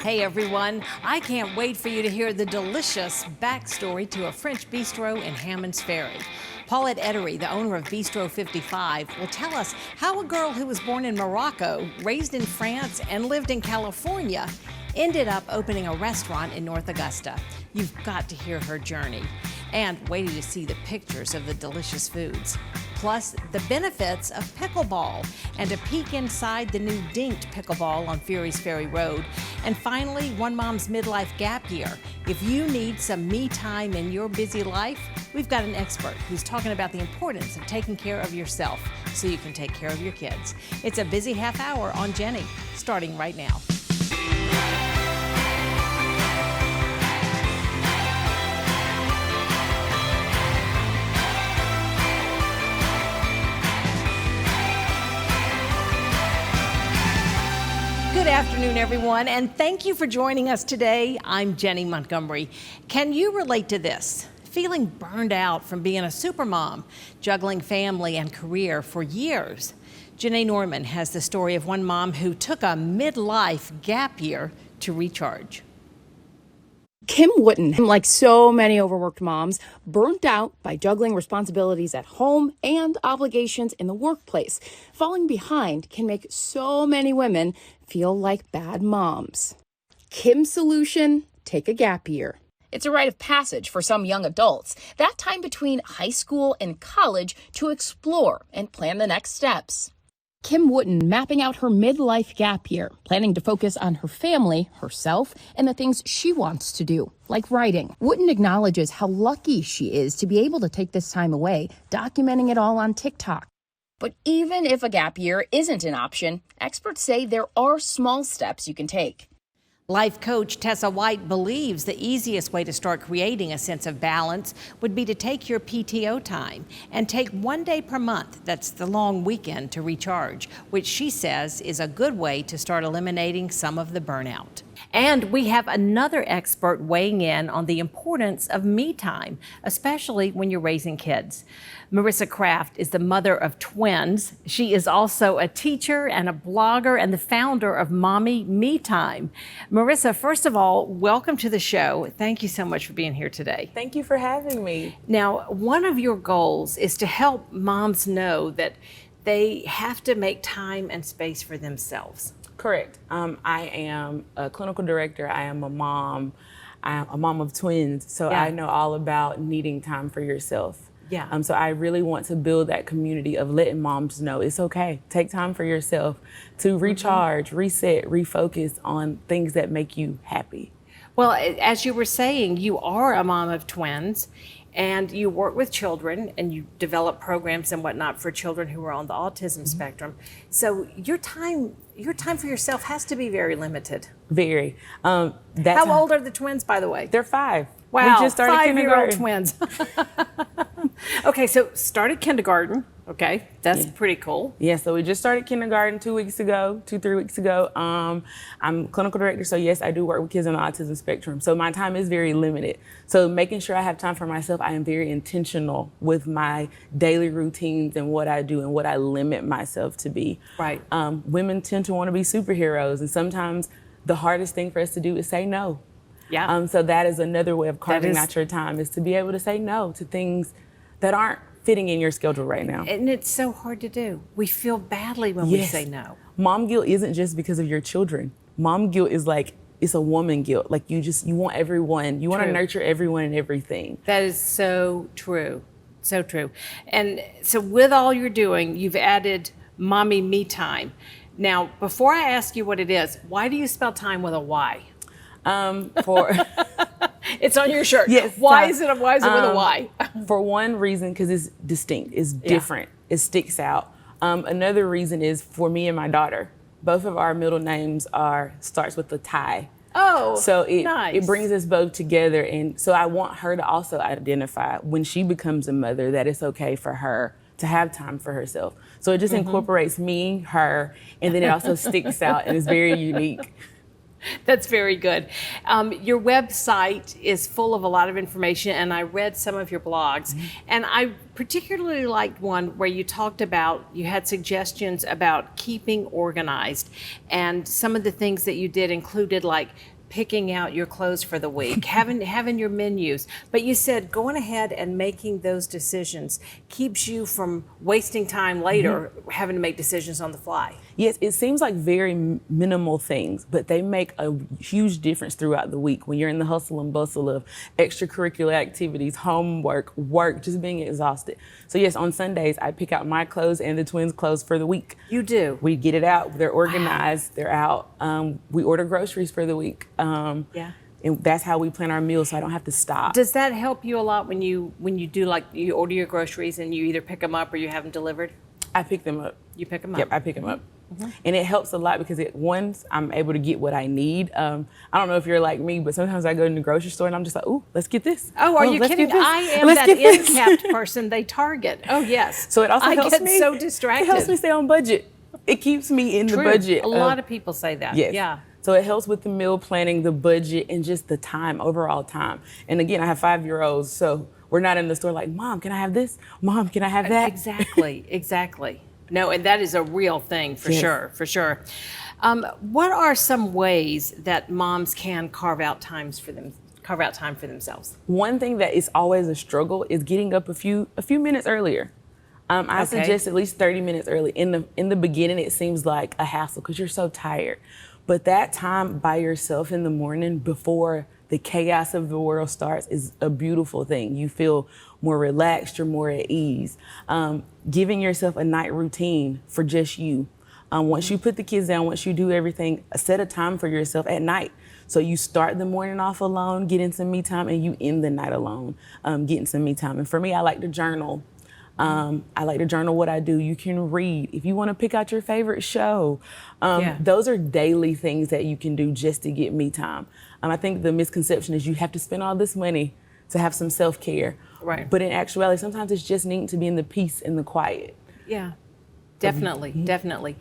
Hey everyone, I can't wait for you to hear the delicious backstory to a French bistro in Hammond's Ferry. Paulette Ettery, the owner of Bistro 55, will tell us how a girl who was born in Morocco, raised in France, and lived in California ended up opening a restaurant in North Augusta. You've got to hear her journey. And wait till you see the pictures of the delicious foods. Plus, the benefits of pickleball and a peek inside the new Dinked Pickleball on Fury's Ferry Road. And finally, One Mom's Midlife Gap Year. If you need some me time in your busy life, we've got an expert who's talking about the importance of taking care of yourself so you can take care of your kids. It's a busy half hour on Jennie, starting right now. Good afternoon, everyone, and thank you for joining us today. I'm Jennie Montgomery. Can you relate to this? Feeling burned out from being a supermom, juggling family and career for years? Janae Norman has the story of one mom who took a midlife gap year to recharge. Kim Wooten, like so many overworked moms, burnt out by juggling responsibilities at home and obligations in the workplace. Falling behind can make so many women feel like bad moms. Kim's solution: take a gap year. It's a rite of passage for some young adults, that time between high school and college to explore and plan the next steps. Kim Wooten mapping out her midlife gap year, planning to focus on her family, herself, and the things she wants to do, like writing. Wooten acknowledges how lucky she is to be able to take this time away, documenting it all on TikTok. But even if a gap year isn't an option, experts say there are small steps you can take. Life coach Tessa White believes the easiest way to start creating a sense of balance would be to take your PTO time and take 1 day per month, that's the long weekend, to recharge, which she says is a good way to start eliminating some of the burnout. And we have another expert weighing in on the importance of me time, especially when you're raising kids. Marissa Kraft is the mother of twins. She is also a teacher and a blogger and the founder of Mommy Me-Tyme. Marissa, first of all, welcome to the show. Thank you so much for being here today. Thank you for having me. Now, one of your goals is to help moms know that they have to make time and space for themselves. Correct. I am a clinical director. I am a mom. I'm a mom of twins. So I know all about needing time for yourself. Yeah. So I really want to build that community of letting moms know it's okay. Take time for yourself to recharge, reset, refocus on things that make you happy. Well, as you were saying, you are a mom of twins and you work with children and you develop programs and whatnot for children who are on the autism spectrum. So your time for yourself has to be very limited. Very. How old are the twins, by the way? They're 5. Wow, we just started 5-year-old kindergarten. twins. Okay, so started kindergarten. Okay, that's pretty cool. Yeah, so we just started kindergarten 3 weeks ago. I'm clinical director, so yes, I do work with kids on the autism spectrum. So my time is very limited. So making sure I have time for myself, I am very intentional with my daily routines and what I do and what I limit myself to be. Right. Women tend to want to be superheroes, and sometimes the hardest thing for us to do is say no. Yeah. So that is another way of carving out your time, is to be able to say no to things that aren't fitting in your schedule right now. And it's so hard to do. We feel badly when we say no. Mom guilt isn't just because of your children. Mom guilt is like, it's a woman guilt. Like you want everyone, you want to nurture everyone and everything. That is so true. So true. And so with all you're doing, you've added Mommy Me-Tyme. Now, before I ask you what it is, why do you spell time with a Y? It's on your shirt. Yes. Why is it with a Y? For one reason, because it's distinct, it's different, it sticks out. Another reason is for me and my daughter. Both of our middle names starts with the tie. Oh, so nice. It brings us both together, and so I want her to also identify when she becomes a mother that it's okay for her to have time for herself. So it just incorporates me, her, and then it also sticks out and is very unique. That's very good. Your website is full of a lot of information, and I read some of your blogs. And I particularly liked one where you talked about, you had suggestions about keeping organized. And some of the things that you did included like picking out your clothes for the week, having your menus. But you said going ahead and making those decisions keeps you from wasting time later having to make decisions on the fly. Yes, it seems like very minimal things, but they make a huge difference throughout the week when you're in the hustle and bustle of extracurricular activities, homework, work, just being exhausted. So yes, on Sundays, I pick out my clothes and the twins' clothes for the week. You do? We get it out, they're organized, they're out. We order groceries for the week. Yeah. And that's how we plan our meals, so I don't have to stop. Does that help you a lot when you do, like, you order your groceries and you either pick them up or you have them delivered? I pick them up. You pick them up? Yep, I pick them up. And it helps a lot because once I'm able to get what I need. I don't know if you're like me, but sometimes I go in the grocery store and I'm just like, ooh, let's get this. Oh, are you let's kidding? get this. I am Let's that get this. end-capped person they target. Oh, yes. So it also helps I get me. so distracted. It helps me stay on budget. It keeps me in the budget. A lot of people say that. Yes. Yeah. So it helps with the meal planning, the budget, and just the time, overall time. And again, I have 5-year-olds, so we're not in the store like, Mom, can I have this? Mom, can I have that? Exactly, exactly. No, and that is a real thing for Yes. sure, for sure. What are some ways that moms can carve out time for themselves? One thing that is always a struggle is getting up a few minutes earlier. I suggest at least 30 minutes early. In the beginning, it seems like a hassle because you're so tired. But that time by yourself in the morning before the chaos of the world starts is a beautiful thing. You feel more relaxed, you're more at ease. Giving yourself a night routine for just you. Once you put the kids down, once you do everything, set a time for yourself at night. So you start the morning off alone, getting some me time, and you end the night alone, getting some me time. And for me, I like to journal. I like to journal what I do. You can read. If you want to pick out your favorite show, those are daily things that you can do just to get me time. I think the misconception is you have to spend all this money to have some self-care. Right. But in actuality, sometimes it's just needing to be in the peace and the quiet. Yeah, definitely, definitely.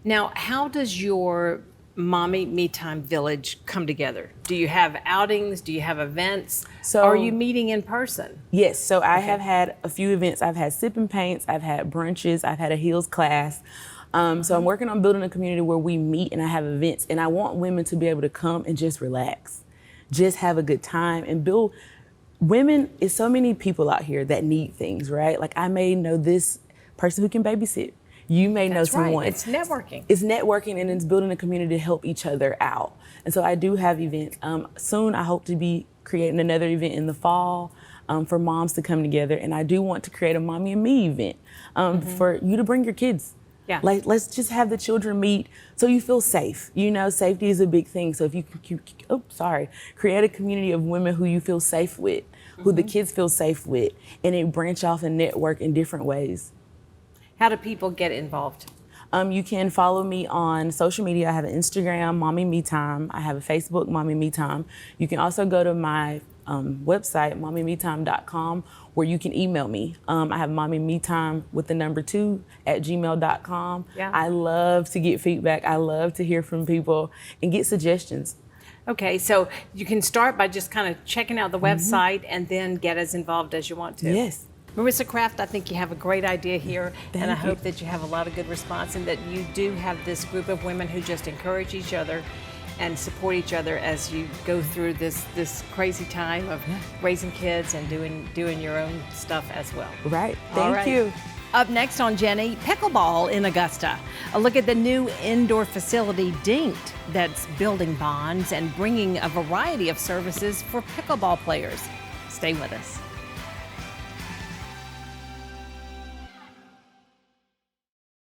Now, how does your Mommy Me-Tyme Village come together? Do you have outings? Do you have events? So, are you meeting in person? Yes, so I have had a few events. I've had sip and paints, I've had brunches, I've had a heels class. So I'm working on building a community where we meet and I have events, and I want women to be able to come and just relax, just have a good time and build. Women, is so many people out here that need things, right? Like I may know this person who can babysit. You may know someone. Right. It's networking. It's networking and it's building a community to help each other out. And so I do have events. Soon I hope to be creating another event in the fall for moms to come together. And I do want to create a Mommy and Me event for you to bring your kids. Yeah. Like, let's just have the children meet so you feel safe. You know, safety is a big thing. So if you create a community of women who you feel safe with, who the kids feel safe with, and it branch off and network in different ways. How do people get involved? You can follow me on social media. I have an Instagram, Mommy Me-Tyme. I have a Facebook, Mommy Me-Tyme. You can also go to my website, mommymetyme.com, where you can email me. I have mommymetyme with the number 2 at gmail.com. Yeah. I love to get feedback. I love to hear from people and get suggestions. Okay, so you can start by just kind of checking out the website and then get as involved as you want to. Yes. Marissa Kraft, I think you have a great idea here, and I Thank you. hope that you have a lot of good response and that you do have this group of women who just encourage each other and support each other as you go through this crazy time of raising kids and doing your own stuff as well. Right. All Thank right. you. Up next on Jennie, pickleball in Augusta. A look at the new indoor facility, Dinked, that's building bonds and bringing a variety of services for pickleball players. Stay with us.